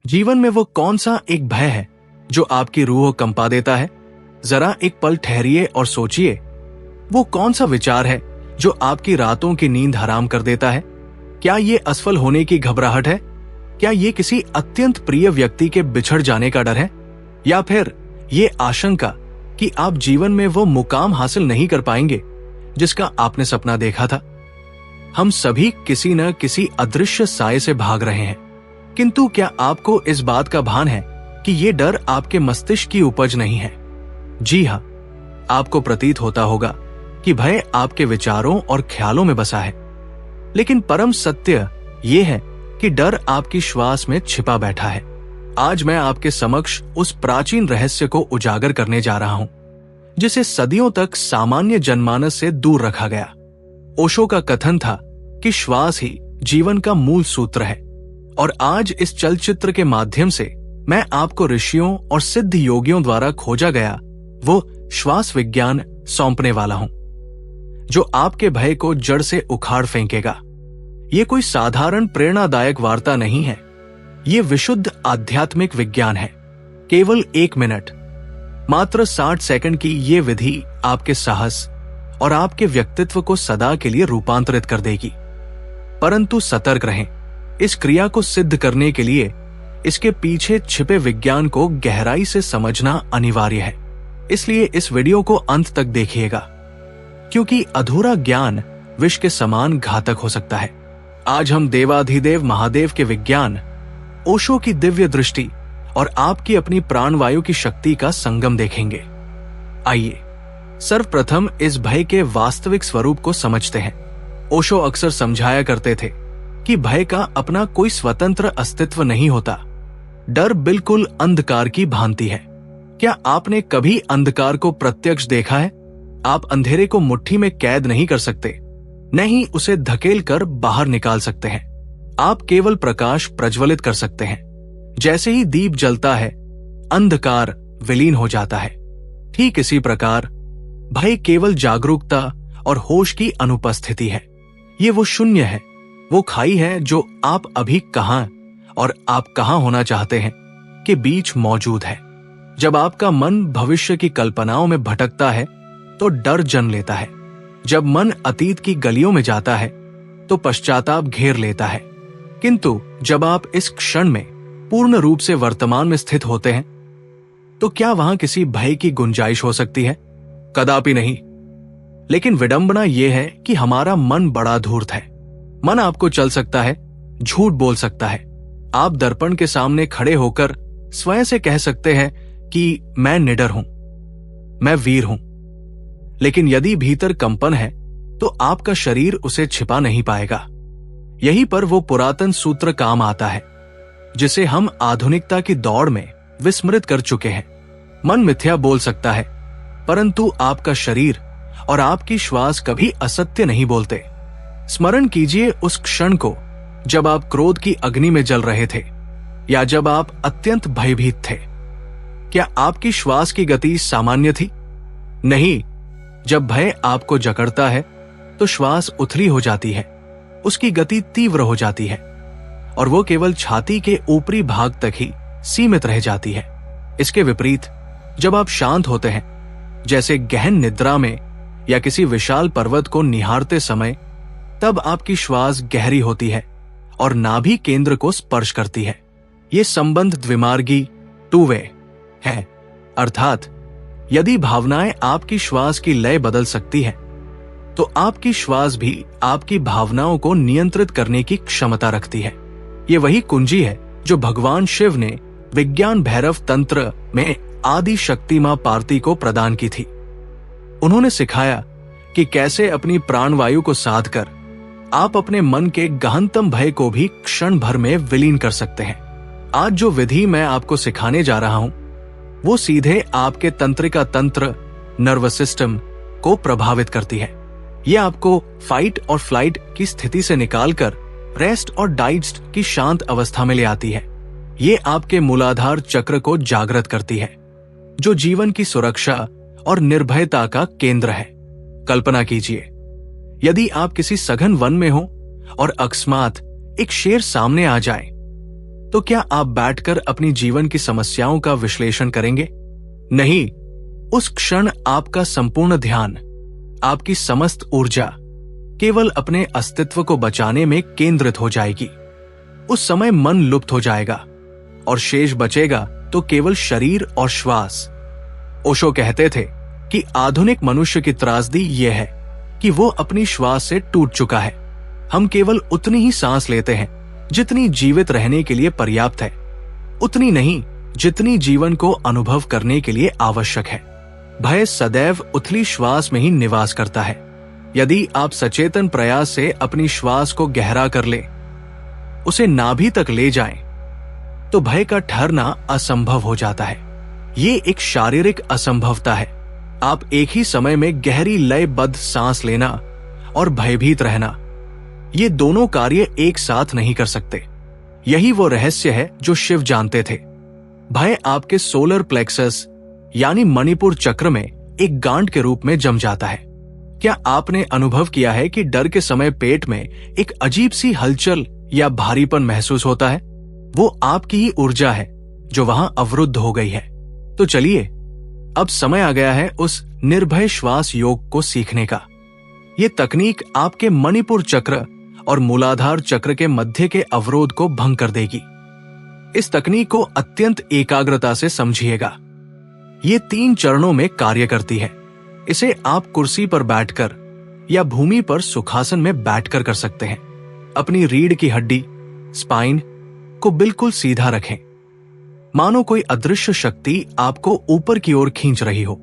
जीवन में वो कौन सा एक भय है जो आपकी रूह को कंपा देता है? जरा एक पल ठहरिए और सोचिए, वो कौन सा विचार है जो आपकी रातों की नींद हराम कर देता है? क्या ये असफल होने की घबराहट है? क्या ये किसी अत्यंत प्रिय व्यक्ति के बिछड़ जाने का डर है? या फिर ये आशंका कि आप जीवन में वो मुकाम हासिल नहीं कर पाएंगे जिसका आपने सपना देखा था? हम सभी किसी न किसी अदृश्य साए से भाग रहे हैं, किंतु क्या आपको इस बात का भान है कि ये डर आपके मस्तिष्क की उपज नहीं है? जी हां, आपको प्रतीत होता होगा कि भय आपके विचारों और ख्यालों में बसा है, लेकिन परम सत्य ये है कि डर आपकी श्वास में छिपा बैठा है। आज मैं आपके समक्ष उस प्राचीन रहस्य को उजागर करने जा रहा हूं जिसे सदियों तक सामान्य जनमानस से दूर रखा गया। ओशो का कथन था कि श्वास ही जीवन का मूल सूत्र है, और आज इस चलचित्र के माध्यम से मैं आपको ऋषियों और सिद्ध योगियों द्वारा खोजा गया वो श्वास विज्ञान सौंपने वाला हूं जो आपके भय को जड़ से उखाड़ फेंकेगा। ये कोई साधारण प्रेरणादायक वार्ता नहीं है, ये विशुद्ध आध्यात्मिक विज्ञान है। केवल 1 मिनट, मात्र 60 सेकंड की ये विधि आपके साहस और आपके व्यक्तित्व को सदा के लिए रूपांतरित कर देगी। परंतु सतर्क रहें, इस क्रिया को सिद्ध करने के लिए इसके पीछे छिपे विज्ञान को गहराई से समझना अनिवार्य है। इसलिए इस वीडियो को अंत तक देखिएगा, क्योंकि अधूरा ज्ञान विष के समान घातक हो सकता है। आज हम देवाधिदेव महादेव के विज्ञान, ओशो की दिव्य दृष्टि और आपकी अपनी प्राणवायु की शक्ति का संगम देखेंगे। आइए सर्वप्रथम इस भय के वास्तविक स्वरूप को समझते हैं। ओशो अक्सर समझाया करते थे कि भय का अपना कोई स्वतंत्र अस्तित्व नहीं होता। डर बिल्कुल अंधकार की भांति है। क्या आपने कभी अंधकार को प्रत्यक्ष देखा है? आप अंधेरे को मुट्ठी में कैद नहीं कर सकते, नहीं उसे धकेल कर बाहर निकाल सकते हैं। आप केवल प्रकाश प्रज्वलित कर सकते हैं। जैसे ही दीप जलता है, अंधकार विलीन हो जाता है। ठीक इसी प्रकार भय केवल जागरूकता और होश की अनुपस्थिति है। ये वो शून्य है, वो खाई है जो आप अभी कहां और आप कहां होना चाहते हैं के बीच मौजूद है। जब आपका मन भविष्य की कल्पनाओं में भटकता है तो डर जन्म लेता है। जब मन अतीत की गलियों में जाता है तो पश्चाताप घेर लेता है। किंतु जब आप इस क्षण में पूर्ण रूप से वर्तमान में स्थित होते हैं तो क्या वहां किसी भय की गुंजाइश हो सकती है? कदापि नहीं। लेकिन विडंबना यह है कि हमारा मन बड़ा धूर्त है। मन आपको चल सकता है, झूठ बोल सकता है। आप दर्पण के सामने खड़े होकर स्वयं से कह सकते हैं कि मैं निडर हूं, मैं वीर हूं। लेकिन यदि भीतर कंपन है तो आपका शरीर उसे छिपा नहीं पाएगा। यहीं पर वो पुरातन सूत्र काम आता है जिसे हम आधुनिकता की दौड़ में विस्मृत कर चुके हैं। मन मिथ्या बोल सकता है, परंतु आपका शरीर और आपकी श्वास कभी असत्य नहीं बोलते। स्मरण कीजिए उस क्षण को जब आप क्रोध की अग्नि में जल रहे थे या जब आप अत्यंत भयभीत थे। क्या आपकी श्वास की गति सामान्य थी? नहीं। जब भय आपको जकड़ता है तो श्वास उथली हो जाती है, उसकी गति तीव्र हो जाती है और वो केवल छाती के ऊपरी भाग तक ही सीमित रह जाती है। इसके विपरीत जब आप शांत होते हैं, जैसे गहन निद्रा में या किसी विशाल पर्वत को निहारते समय, तब आपकी श्वास गहरी होती है और नाभि केंद्र को स्पर्श करती है। ये संबंध द्विमार्गी, टू वे है, अर्थात यदि भावनाएं आपकी श्वास की लय बदल सकती है तो आपकी श्वास भी आपकी भावनाओं को नियंत्रित करने की क्षमता रखती है। ये वही कुंजी है जो भगवान शिव ने विज्ञान भैरव तंत्र में आदि शक्ति मां पार्वती को प्रदान की थी। उन्होंने सिखाया कि कैसे अपनी प्राणवायु को साध कर आप अपने मन के गहनतम भय को भी क्षण भर में विलीन कर सकते हैं। आज जो विधि मैं आपको सिखाने जा रहा हूं वो सीधे आपके तंत्रिका तंत्र, नर्वस सिस्टम को प्रभावित करती है। ये आपको फाइट और फ्लाइट की स्थिति से निकालकर रेस्ट और डाइजेस्ट की शांत अवस्था में ले आती है। ये आपके मूलाधार चक्र को जागृत करती है, जो जीवन की सुरक्षा और निर्भयता का केंद्र है। कल्पना कीजिए, यदि आप किसी सघन वन में हो और अकस्मात एक शेर सामने आ जाए तो क्या आप बैठकर अपनी जीवन की समस्याओं का विश्लेषण करेंगे? नहीं, उस क्षण आपका संपूर्ण ध्यान, आपकी समस्त ऊर्जा केवल अपने अस्तित्व को बचाने में केंद्रित हो जाएगी। उस समय मन लुप्त हो जाएगा और शेष बचेगा तो केवल शरीर और श्वास। ओशो कहते थे कि आधुनिक मनुष्य की त्रासदी यह है कि वो अपनी श्वास से टूट चुका है। हम केवल उतनी ही सांस लेते हैं जितनी जीवित रहने के लिए पर्याप्त है, उतनी नहीं जितनी जीवन को अनुभव करने के लिए आवश्यक है। भय सदैव उथली श्वास में ही निवास करता है। यदि आप सचेतन प्रयास से अपनी श्वास को गहरा कर ले, उसे नाभि तक ले जाएं, तो भय का ठहरना असंभव हो जाता है। ये एक शारीरिक असंभवता है। आप एक ही समय में गहरी लयबद्ध सांस लेना और भयभीत रहना, ये दोनों कार्य एक साथ नहीं कर सकते। यही वो रहस्य है जो शिव जानते थे। भय आपके सोलर प्लेक्सस यानी मणिपुर चक्र में एक गांठ के रूप में जम जाता है। क्या आपने अनुभव किया है कि डर के समय पेट में एक अजीब सी हलचल या भारीपन महसूस होता है? वो आपकी ही ऊर्जा है जो वहां अवरुद्ध हो गई है। तो चलिए, अब समय आ गया है उस निर्भय श्वास योग को सीखने का। ये तकनीक आपके मणिपुर चक्र और मूलाधार चक्र के मध्य के अवरोध को भंग कर देगी। इस तकनीक को अत्यंत एकाग्रता से समझिएगा। ये 3 चरणों में कार्य करती है। इसे आप कुर्सी पर बैठकर या भूमि पर सुखासन में बैठकर कर सकते हैं। अपनी रीढ़ की हड्डी, स्पाइन को बिल्कुल सीधा रखें, मानो कोई अदृश्य शक्ति आपको ऊपर की ओर खींच रही हो।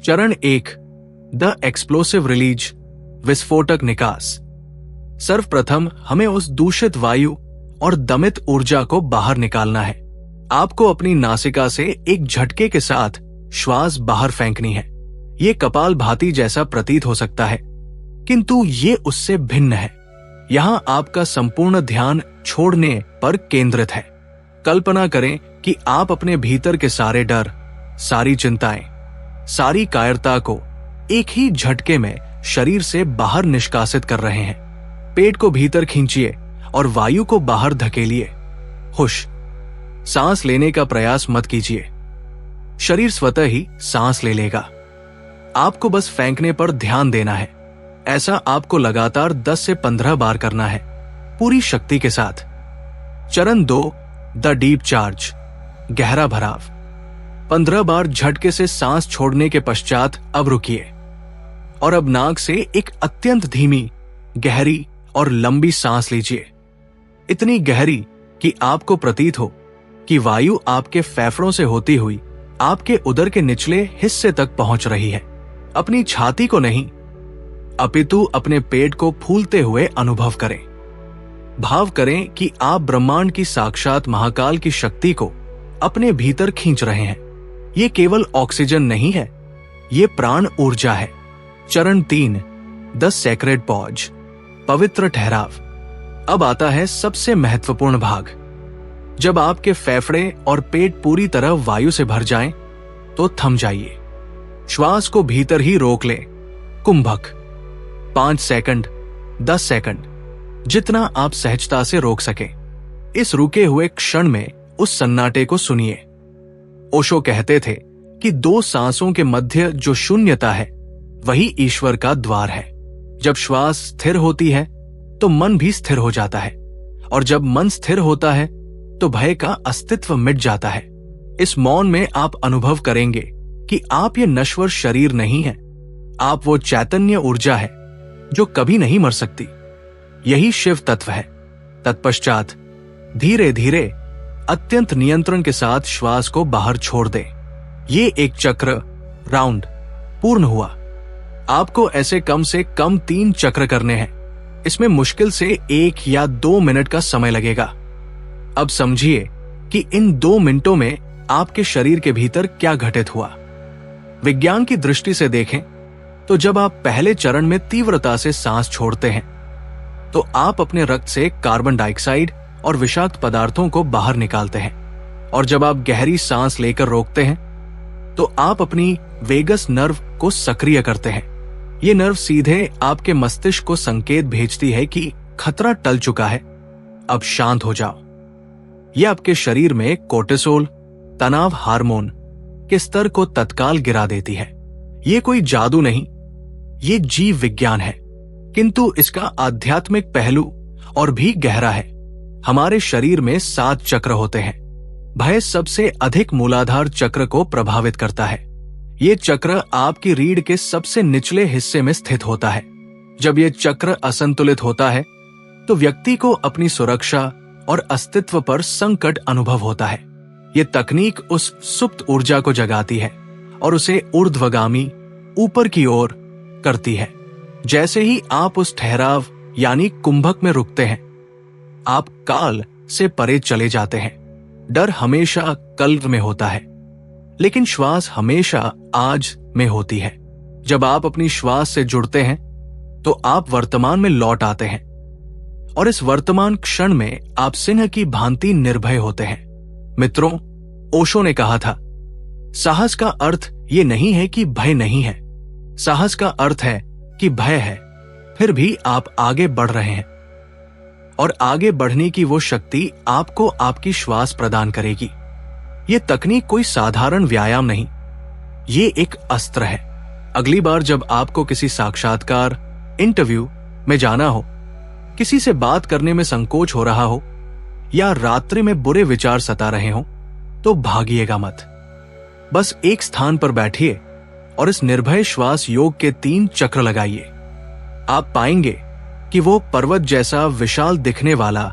चरण 1, द एक्सप्लोसिव रिलीज, विस्फोटक निकास। सर्वप्रथम हमें उस दूषित वायु और दमित ऊर्जा को बाहर निकालना है। आपको अपनी नासिका से एक झटके के साथ श्वास बाहर फेंकनी है। ये कपालभाति जैसा प्रतीत हो सकता है, किंतु ये उससे भिन्न है। यहाँ आपका संपूर्ण ध्यान छोड़ने पर केंद्रित है। कल्पना करें कि आप अपने भीतर के सारे डर, सारी चिंताएं, सारी कायरता को एक ही झटके में शरीर से बाहर निष्कासित कर रहे हैं। पेट को भीतर खींचिए और वायु को बाहर धकेलिए। हुश, सांस लेने का प्रयास मत कीजिए। शरीर स्वतः ही सांस ले लेगा। आपको बस फेंकने पर ध्यान देना है। ऐसा आपको लगातार 10 से 15 बार करना है, पूरी शक्ति के साथ। चरण 2, द डीप चार्ज, गहरा भराव। 15 बार झटके से सांस छोड़ने के पश्चात अब रुकिए और अब नाक से एक अत्यंत धीमी, गहरी और लंबी सांस लीजिए। इतनी गहरी कि आपको प्रतीत हो कि वायु आपके फेफड़ों से होती हुई आपके उदर के निचले हिस्से तक पहुंच रही है। अपनी छाती को नहीं, अपितु अपने पेट को फूलते हुए अनुभव करें। भाव करें कि आप ब्रह्मांड की साक्षात महाकाल की शक्ति को अपने भीतर खींच रहे हैं। ये केवल ऑक्सीजन नहीं है, ये प्राण ऊर्जा है। चरण 3, द सेक्रेड पॉज, पवित्र ठहराव। अब आता है सबसे महत्वपूर्ण भाग। जब आपके फेफड़े और पेट पूरी तरह वायु से भर जाएं, तो थम जाइए। श्वास को भीतर ही रोक लें। कुंभक, 5 सेकंड, 10 सेकंड, जितना आप सहजता से रोक सकें। इस रुके हुए क्षण में उस सन्नाटे को सुनिए। ओशो कहते थे कि 2 सांसों के मध्य जो शून्यता है, वही ईश्वर का द्वार है। जब श्वास स्थिर होती है तो मन भी स्थिर हो जाता है, और जब मन स्थिर होता है तो भय का अस्तित्व मिट जाता है। इस मौन में आप अनुभव करेंगे कि आप ये नश्वर शरीर नहीं हैं। आप वो चैतन्य ऊर्जा है जो कभी नहीं मर सकती। यही शिव तत्व है। तत्पश्चात धीरे धीरे अत्यंत नियंत्रण के साथ श्वास को बाहर छोड़ दें। ये एक चक्र, राउंड, पूर्ण हुआ। आपको ऐसे कम से कम 3 चक्र करने हैं। इसमें मुश्किल से 1 या 2 मिनट का समय लगेगा। अब समझिए कि इन 2 मिनटों में आपके शरीर के भीतर क्या घटित हुआ। विज्ञान की दृष्टि से देखें तो जब आप पहले चरण में तीव्रता से सांस छोड़ते हैं, तो आप अपने रक्त से कार्बन डाइऑक्साइड और विषाक्त पदार्थों को बाहर निकालते हैं, और जब आप गहरी सांस लेकर रोकते हैं, तो आप अपनी वेगस नर्व को सक्रिय करते हैं। ये नर्व सीधे आपके मस्तिष्क को संकेत भेजती है कि खतरा टल चुका है, अब शांत हो जाओ। यह आपके शरीर में कोर्टिसोल, तनाव हार्मोन के स्तर को तत्काल गिरा देती है। ये कोई जादू नहीं, ये जीव विज्ञान है, किंतु इसका आध्यात्मिक पहलू और भी गहरा है। हमारे शरीर में 7 चक्र होते हैं। भय सबसे अधिक मूलाधार चक्र को प्रभावित करता है। ये चक्र आपकी रीढ़ के सबसे निचले हिस्से में स्थित होता है। जब यह चक्र असंतुलित होता है तो व्यक्ति को अपनी सुरक्षा और अस्तित्व पर संकट अनुभव होता है। ये तकनीक उस सुप्त ऊर्जा को जगाती है और उसे ऊर्ध्वगामी, ऊपर की ओर करती है। जैसे ही आप उस ठहराव यानी कुंभक में रुकते हैं, आप काल से परे चले जाते हैं। डर हमेशा कल में होता है, लेकिन श्वास हमेशा आज में होती है। जब आप अपनी श्वास से जुड़ते हैं तो आप वर्तमान में लौट आते हैं और इस वर्तमान क्षण में आप सिंह की भांति निर्भय होते हैं। मित्रों, ओशो ने कहा था, साहस का अर्थ ये नहीं है कि भय नहीं है, साहस का अर्थ है कि भय है, फिर भी आप आगे बढ़ रहे हैं। और आगे बढ़ने की वो शक्ति आपको आपकी श्वास प्रदान करेगी। ये तकनीक कोई साधारण व्यायाम नहीं, ये एक अस्त्र है। अगली बार जब आपको किसी साक्षात्कार, इंटरव्यू में जाना हो, किसी से बात करने में संकोच हो रहा हो या रात्रि में बुरे विचार सता रहे हो, तो भागिएगा मत। बस एक स्थान पर बैठिए और इस निर्भय श्वास योग के 3 चक्र लगाइए। आप पाएंगे कि वो पर्वत जैसा विशाल दिखने वाला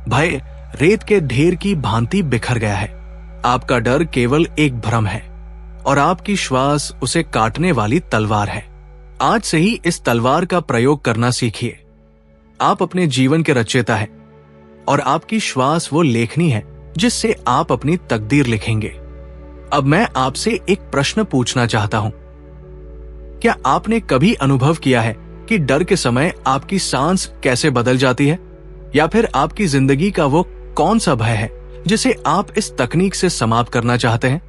भय रेत के ढेर की भांति बिखर गया है। आपका डर केवल एक भ्रम है और आपकी श्वास उसे काटने वाली तलवार है। आज से ही इस तलवार का प्रयोग करना सीखिए। आप अपने जीवन के रचयिता हैं और आपकी श्वास वो लेखनी है जिससे आप अपनी तकदीर लिखेंगे। अब मैं आपसे एक प्रश्न पूछना चाहता हूं। क्या आपने कभी अनुभव किया है कि डर के समय आपकी सांस कैसे बदल जाती है? या फिर आपकी जिंदगी का वो कौन सा भय है जिसे आप इस तकनीक से समाप्त करना चाहते हैं?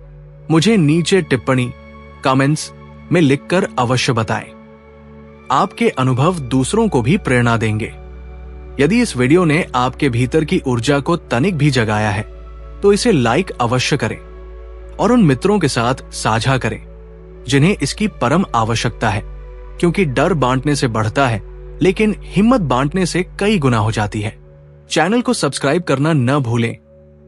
मुझे नीचे टिप्पणी, कमेंट्स में लिखकर अवश्य बताएं। आपके अनुभव दूसरों को भी प्रेरणा देंगे। यदि इस वीडियो ने आपके भीतर की ऊर्जा को तनिक भी जगाया है तो इसे लाइक अवश्य करें और उन मित्रों के साथ साझा करें जिन्हें इसकी परम आवश्यकता है, क्योंकि डर बांटने से बढ़ता है लेकिन हिम्मत बांटने से कई गुना हो जाती है। चैनल को सब्सक्राइब करना न भूलें,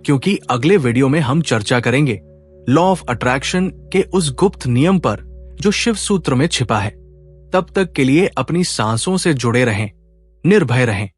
क्योंकि अगले वीडियो में हम चर्चा करेंगे लॉ ऑफ अट्रैक्शन के उस गुप्त नियम पर जो शिव सूत्र में छिपा है। तब तक के लिए अपनी सांसों से जुड़े रहें, निर्भय रहें।